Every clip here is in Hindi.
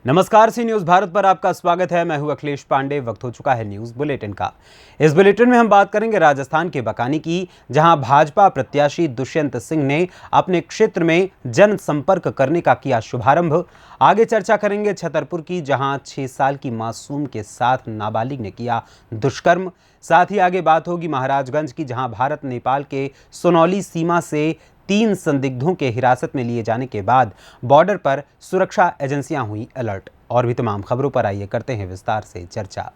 नमस्कार, सी न्यूज भारत पर आपका स्वागत है। मैं हूं अखिलेश पांडे। वक्त हो चुका है न्यूज बुलेटिन का। इस बुलेटिन में हम बात करेंगे राजस्थान के बकानी की, जहां भाजपा प्रत्याशी दुष्यंत सिंह ने अपने क्षेत्र में जनसंपर्क करने का किया शुभारंभ। आगे चर्चा करेंगे छतरपुर की, जहां 6 साल की मासूम के साथ नाबालिग ने किया दुष्कर्म। साथ ही आगे बात होगी महाराजगंज की, जहां भारत नेपाल के सोनौली सीमा से 3 संदिग्धों के हिरासत में लिए जाने के बाद बॉर्डर पर सुरक्षा एजेंसियां हुई अलर्ट। और भी तमाम खबरों पर आइए करते हैं विस्तार से चर्चा।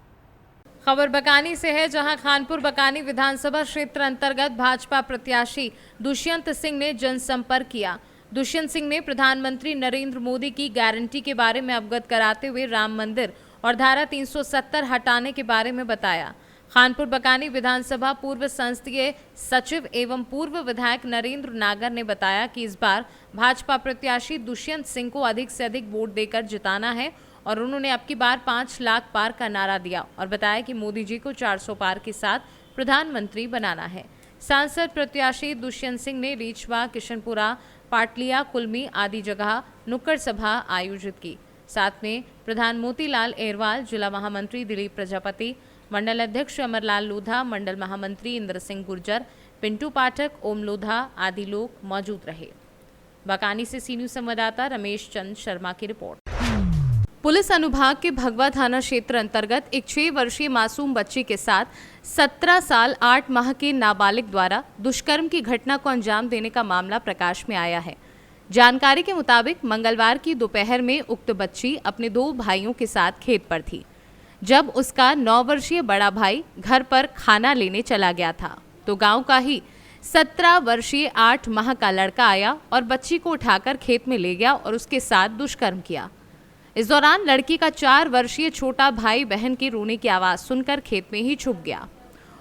खबर बकानी से है, जहां खानपुर बकानी विधानसभा क्षेत्र अंतर्गत भाजपा प्रत्याशी दुष्यंत सिंह ने जनसंपर्क किया। दुष्यंत सिंह ने प्रधानमंत्री नरेंद्र मोदी की गारंटी के बारे में अवगत कराते हुए राम मंदिर और धारा 370 हटाने के बारे में बताया। खानपुर बकानी विधानसभा पूर्व संसदीय सचिव एवं पूर्व विधायक नरेंद्र नागर ने बताया कि इस बार भाजपा प्रत्याशी दुष्यंत सिंह को अधिक से अधिक वोट देकर जिताना है और उन्होंने अब की बार 5 लाख पार का नारा दिया और बताया कि मोदी जी को 400 पार के साथ प्रधानमंत्री बनाना है। सांसद प्रत्याशी दुष्यंत सिंह ने रीछवा, किशनपुरा, पाटलिया, कुलमी आदि जगह नुक्कड़ सभा आयोजित की। साथ में प्रधान मोतीलाल एरवाल, जिला महामंत्री दिलीप प्रजापति, मंडल अध्यक्ष अमरलाल लोधा, मंडल महामंत्री इंद्र सिंह गुर्जर, पिंटू पाठक, ओम लोधा आदि लोग मौजूद रहे। बकानी से सी न्यूज संवाददाता रमेश चंद शर्मा की रिपोर्ट। पुलिस अनुभाग के भगवा थाना क्षेत्र अंतर्गत एक 6 वर्षीय मासूम बच्ची के साथ 17 साल 8 माह के नाबालिग द्वारा दुष्कर्म की घटना को अंजाम देने का मामला प्रकाश में आया है। जानकारी के मुताबिक मंगलवार की दोपहर में उक्त बच्ची अपने 2 भाइयों के साथ खेत पर थी। जब उसका 9 वर्षीय बड़ा भाई घर पर खाना लेने चला गया था तो गांव का ही 17 वर्षीय 8 माह का लड़का आया और बच्ची को उठाकर खेत में ले गया और उसके साथ दुष्कर्म किया। इस दौरान लड़की का 4 वर्षीय छोटा भाई बहन के रोने की आवाज सुनकर खेत में ही छुप गया।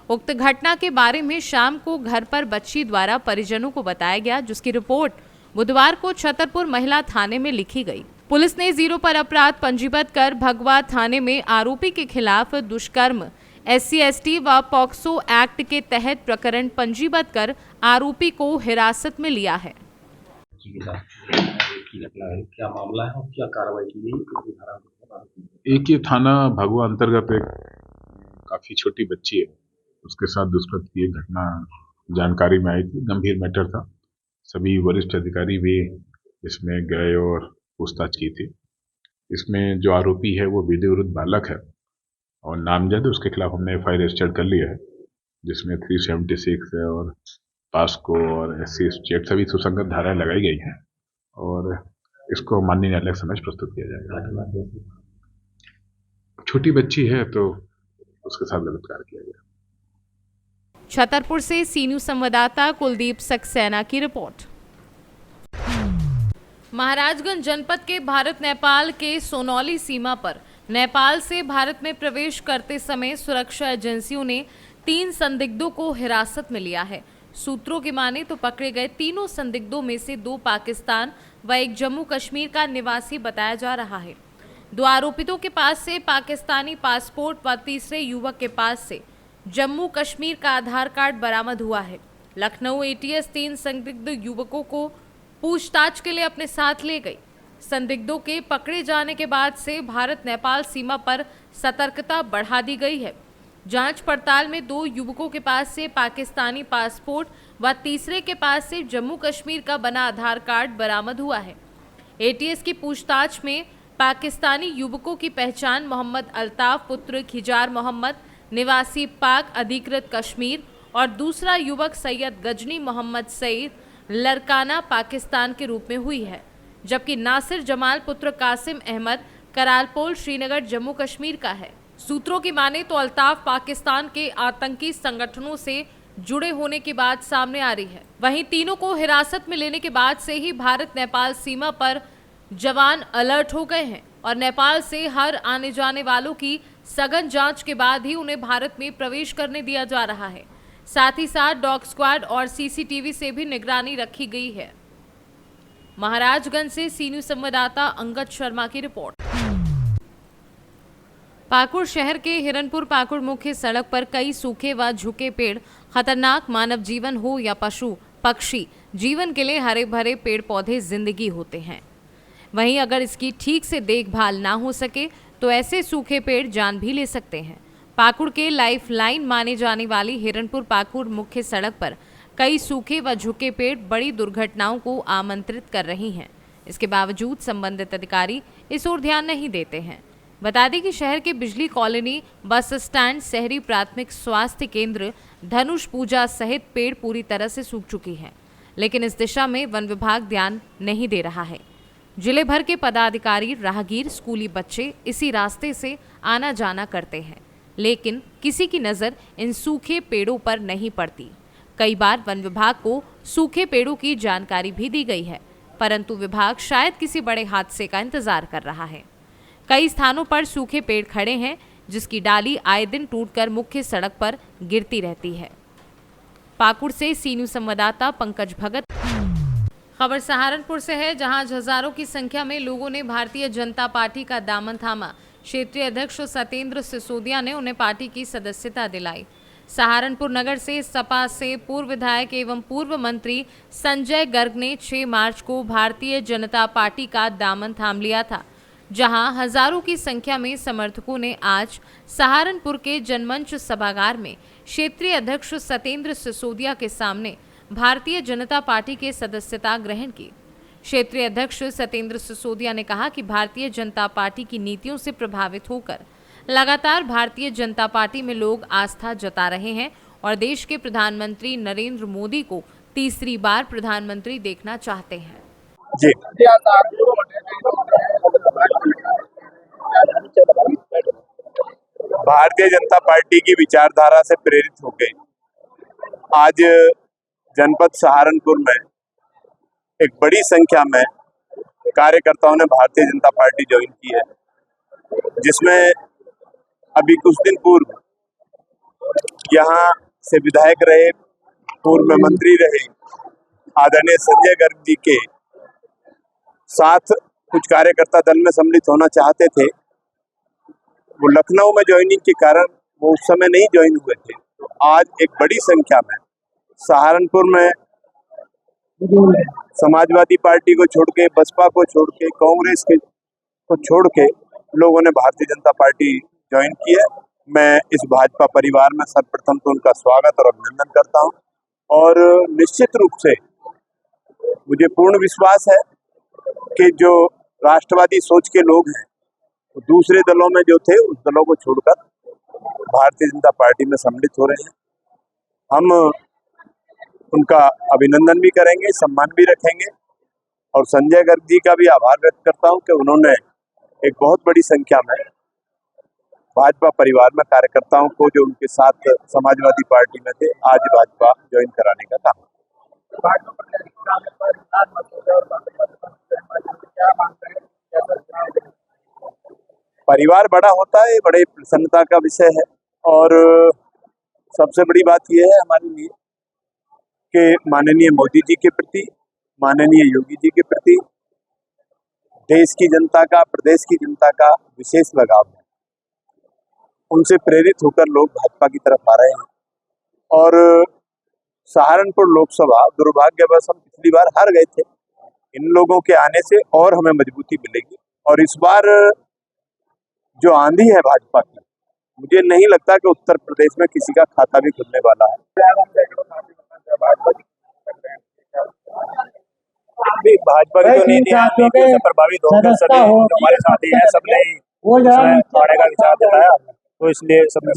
उक्त घटना के बारे में शाम को घर पर बच्ची द्वारा परिजनों को बताया गया, जिसकी रिपोर्ट बुधवार को छतरपुर महिला थाने में लिखी गई। पुलिस ने 0 पर अपराध पंजीबद्ध कर भगवा थाने में आरोपी के खिलाफ दुष्कर्म SC/ST व पॉक्सो एक्ट के तहत प्रकरण पंजीबद्ध कर आरोपी को हिरासत में लिया है। क्या मामला है और क्या कार्रवाई की गई? एक ये थाना भगवा अंतर्गत एक काफी छोटी बच्ची है, उसके साथ दुष्कर्म की एक घटना जानकारी में आई थी। गंभीर मैटर था। सभी वरिष्ठ अधिकारी भी इसमें गए और पूछताछ की थी। इसमें जो आरोपी है वो विधि विरुद्ध बालक है और नामजद, उसके खिलाफ हमने FIR रजिस्टर कर लिया है, जिसमें 376 है और पास्को और SC सभी सुसंगत धाराएं लगाई गई हैं और इसको माननीय न्यायालय के समक्ष प्रस्तुत किया जाएगा। छोटी बच्ची है तो उसके साथ गलत कार्य किया गया। छतरपुर से सी न्यूज संवाददाता कुलदीप सक्सेना की रिपोर्ट। महाराजगंज जनपद के भारत नेपाल के सोनौली सीमा पर नेपाल से भारत में प्रवेश करते समय सुरक्षा एजेंसियों ने 3 संदिग्धों को हिरासत में लिया है। सूत्रों की माने तो पकड़े गए तीनों संदिग्धों में से 2 पाकिस्तान व 1 जम्मू कश्मीर का निवासी बताया जा रहा है। 2 आरोपितों के पास से पाकिस्तानी पासपोर्ट व तीसरे युवक के पास से जम्मू कश्मीर का आधार कार्ड बरामद हुआ है। लखनऊ ATS 3 संदिग्ध युवकों को पूछताछ के लिए अपने साथ ले गई। संदिग्धों के पकड़े जाने के बाद से भारत नेपाल सीमा पर सतर्कता बढ़ा दी गई है। जांच पड़ताल में 2 युवकों के पास से पाकिस्तानी पासपोर्ट व तीसरे के पास से जम्मू कश्मीर का बना आधार कार्ड बरामद हुआ है। ATS की पूछताछ में पाकिस्तानी युवकों की पहचान मोहम्मद अल्ताफ पुत्र खिजार मोहम्मद निवासी पाक अधिकृत कश्मीर और दूसरा युवक सैयद गजनी मोहम्मद सईद लरकाना पाकिस्तान के रूप में हुई है, जबकि नासिर जमाल पुत्र कासिम अहमद करालपोल श्रीनगर जम्मू कश्मीर का है। सूत्रों की माने तो अल्ताफ पाकिस्तान के आतंकी संगठनों से जुड़े होने की बात सामने आ रही है। वहीं तीनों को हिरासत में लेने के बाद से ही भारत नेपाल सीमा पर जवान अलर्ट हो गए हैं और नेपाल से हर आने जाने वालों की सघन जांच के बाद ही उन्हें भारत में प्रवेश करने दिया जा रहा है। साथ ही साथ डॉग स्क्वाड और CCTV से भी निगरानी रखी गई है। महाराजगंज से सी न्यूज संवाददाता अंगद शर्मा की रिपोर्ट। पाकुड़ शहर के हिरनपुर पाकुड़ मुख्य सड़क पर कई सूखे व झुके पेड़ खतरनाक मानव जीवन हो या पशु पक्षी जीवन के लिए हरे भरे पेड़ पौधे जिंदगी होते हैं। वहीं अगर इसकी ठीक से देखभाल ना हो सके तो ऐसे सूखे पेड़ जान भी ले सकते हैं। पाकुड़ के लाइफ लाइन माने जाने वाली हिरणपुर पाकुड़ मुख्य सड़क पर कई सूखे व झुके पेड़ बड़ी दुर्घटनाओं को आमंत्रित कर रही हैं। इसके बावजूद संबंधित अधिकारी इस ओर ध्यान नहीं देते हैं। बता दें कि शहर के बिजली कॉलोनी, बस स्टैंड, शहरी प्राथमिक स्वास्थ्य केंद्र, धनुष पूजा सहित पेड़ पूरी तरह से सूख चुकी हैं, लेकिन इस दिशा में वन विभाग ध्यान नहीं दे रहा है। जिले भर के पदाधिकारी, राहगीर, स्कूली बच्चे इसी रास्ते से आना जाना करते हैं, लेकिन किसी की नज़र इन सूखे पेड़ों पर नहीं पड़ती। कई बार वन विभाग को सूखे पेड़ों की जानकारी भी दी गई है, परंतु विभाग शायद किसी बड़े हादसे का इंतजार कर रहा है। कई स्थानों पर सूखे पेड़ खड़े हैं, जिसकी डाली आए दिन टूटकर मुख्य सड़क पर गिरती रहती है। पाकुड़ से सी न्यूज़ संवाददाता पंकज भगत। खबर सहारनपुर से है, जहां हजारों की संख्या में लोगों ने भारतीय जनता पार्टी का दामन थामा। क्षेत्रीय अध्यक्ष सत्येंद्र सिसोदिया ने उन्हें पार्टी की सदस्यता दिलाई। सहारनपुर नगर से सपा से पूर्व विधायक एवं पूर्व मंत्री संजय गर्ग ने 6 मार्च को भारतीय जनता पार्टी का दामन थाम लिया था, जहां हजारों की संख्या में समर्थकों ने आज सहारनपुर के जनमंच सभागार में क्षेत्रीय अध्यक्ष सत्येंद्र सिसोदिया के सामने भारतीय जनता पार्टी के सदस्यता ग्रहण की। क्षेत्रीय अध्यक्ष सत्येंद्र सिसोदिया ने कहा कि भारतीय जनता पार्टी की नीतियों से प्रभावित होकर लगातार भारतीय जनता पार्टी में लोग आस्था जता रहे हैं और देश के प्रधानमंत्री नरेंद्र मोदी को तीसरी बार प्रधानमंत्री देखना चाहते हैं। जी, भारतीय जनता पार्टी की विचारधारा से प्रेरित होकर आज जनपद सहारनपुर में एक बड़ी संख्या में कार्यकर्ताओं ने भारतीय जनता पार्टी ज्वाइन की है, जिसमें अभी कुछ दिन पूर्व यहाँ से विधायक रहे, पूर्व में मंत्री रहे आदरणीय संजय गर्ग जी के साथ कुछ कार्यकर्ता दल में सम्मिलित होना चाहते थे। वो लखनऊ में ज्वाइनिंग के कारण वो उस समय नहीं ज्वाइन हुए थे। तो आज एक बड़ी संख्या में सहारनपुर में समाजवादी पार्टी को छोड़ के, बसपा को छोड़ के, कांग्रेस को छोड़ के लोगों ने भारतीय जनता पार्टी ज्वाइन की है। मैं इस भाजपा परिवार में सर्वप्रथम तो उनका स्वागत और अभिनंदन करता हूं और निश्चित रूप से मुझे पूर्ण विश्वास है कि जो राष्ट्रवादी सोच के लोग हैं वो दूसरे दलों में जो थे उस दलों को छोड़कर भारतीय जनता पार्टी में सम्मिलित हो रहे हैं। हम उनका अभिनंदन भी करेंगे, सम्मान भी रखेंगे और संजय गर्ग जी का भी आभार व्यक्त करता हूं कि उन्होंने एक बहुत बड़ी संख्या में भाजपा परिवार में कार्यकर्ताओं को जो उनके साथ समाजवादी पार्टी में थे आज भाजपा ज्वाइन कराने का काम। परिवार बड़ा होता है, बड़े प्रसन्नता का विषय है और सबसे बड़ी बात यह है हमारे लिए कि माननीय मोदी जी के प्रति, माननीय योगी जी के प्रति देश की जनता का, प्रदेश की जनता का विशेष लगाव है। उनसे प्रेरित होकर लोग भाजपा की तरफ आ रहे हैं और सहारनपुर लोकसभा दुर्भाग्यवश हम पिछली बार हार गए थे। इन लोगों के आने से और हमें मजबूती मिलेगी और इस बार जो आंधी है भाजपा की, मुझे नहीं लगता कि उत्तर प्रदेश में किसी का खाता भी खुलने वाला है। भाजपा की जो नीतियां से प्रभावित होकर सभी हमारे साथी हैं, सबने आने का विचार जताया, तो इसलिए सबने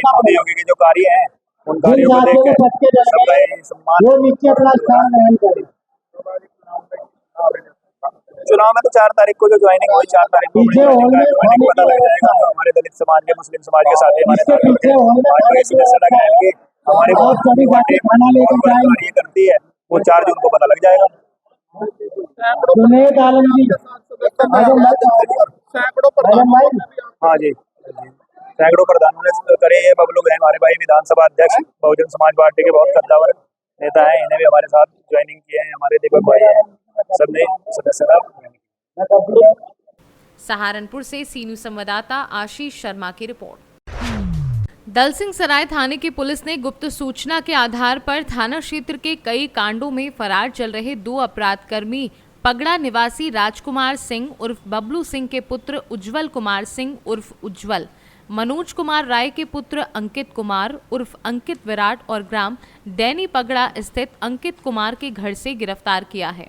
मोदी योगी के जो कार्य हैं उन कार्यों को देखकर सबका सम्मान। चुनाव में तो 4 तारीख को जो ज्वाइनिंग हुई, 4 तारीख को पता लग जाएगा। तो हमारे दलित समाज के, मुस्लिम समाज के साथ हमारे हमारी कार्य करती है, वो 4 जून को पता लग जाएगा। हाँ जी, सैकड़ों प्रधानों ने करे। ये बबलू हैं हमारे भाई, विधानसभा अध्यक्ष, बहुजन समाज पार्टी के बहुत कद्दावर नेता हैं, इन्हें भी हमारे साथ ज्वाइनिंग किए हैं। हमारे दीपक भाई हैं, सबने सदस्यता। सहारनपुर से सी न्यूज़ संवाददाता आशीष शर्मा की रिपोर्ट। दलसिंह सराय थाने की पुलिस ने गुप्त सूचना के आधार पर थाना क्षेत्र के कई कांडों में फरार चल रहे 2 अपराध कर्मी पगड़ा निवासी राजकुमार सिंह उर्फ बबलू सिंह के पुत्र उज्जवल कुमार सिंह उर्फ उज्जवल, मनोज कुमार राय के पुत्र अंकित कुमार उर्फ अंकित विराट और ग्राम डैनी पगड़ा स्थित अंकित कुमार के घर से गिरफ्तार किया है।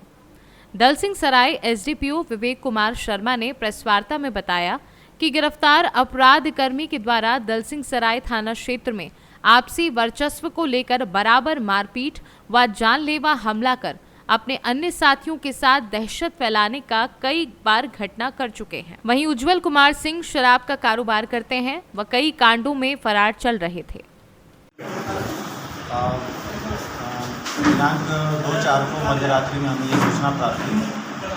दलसिंह सराय एसडीपीओ विवेक कुमार शर्मा ने प्रेस वार्ता में बताया कि गिरफ्तार अपराध कर्मी के द्वारा दलसिंह सराय थाना क्षेत्र में आपसी वर्चस्व को लेकर बराबर मारपीट व जानलेवा हमला कर अपने अन्य साथियों के साथ दहशत फैलाने का कई बार घटना कर चुके हैं। वहीं उज्जवल कुमार सिंह शराब का कारोबार करते हैं व कई कांडों में फरार चल रहे थे। दिनांक 2/4 को मध्यरात्रि में हमें ये सूचना प्राप्त हुई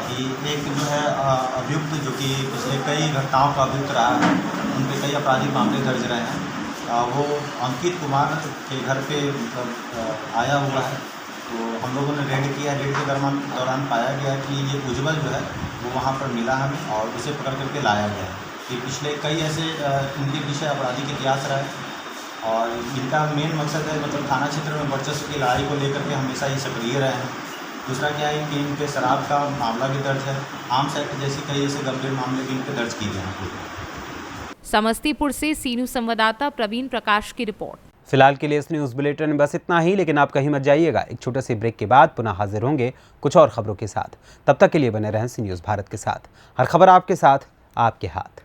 कि एक जो है अभियुक्त जो कि पिछले कई घटनाओं का अभियुक्त रहा है, उन पर कई आपराधिक मामले दर्ज रहे हैं, वो अंकित कुमार के घर पे आया हुआ है। तो हम लोगों ने रेड किया। रेड के दौरान पाया गया कि ये उज्जवल जो है वो वहाँ पर मिला हमें और उसे पकड़ करके लाया गया है। कि पिछले कई ऐसे इनके पीछे आपराधिक इतिहास रहा है और इनका मेन मकसद है मतलब थाना क्षेत्र में वर्चस्व की लड़ाई को लेकर के हमेशा ही सक्रिय रहे हैं। दूसरा क्या है कि इन पे शराब का मामला भी दर्ज है। आर्म्स एक्ट जैसी कई ऐसे गंभीर मामले भी इन पे दर्ज किए गए हैं। समस्तीपुर से सीनू संवाददाता प्रवीण प्रकाश की रिपोर्ट। फिलहाल के लिए इस न्यूज़ बुलेटिन में बस इतना ही, लेकिन आप कहीं मत जाइएगा। एक छोटे से ब्रेक के बाद पुनः हाजिर होंगे कुछ और खबरों के साथ। तब तक के लिए बने रहें सी न्यूज़ भारत के साथ। हर खबर आपके साथ, आपके हाथ।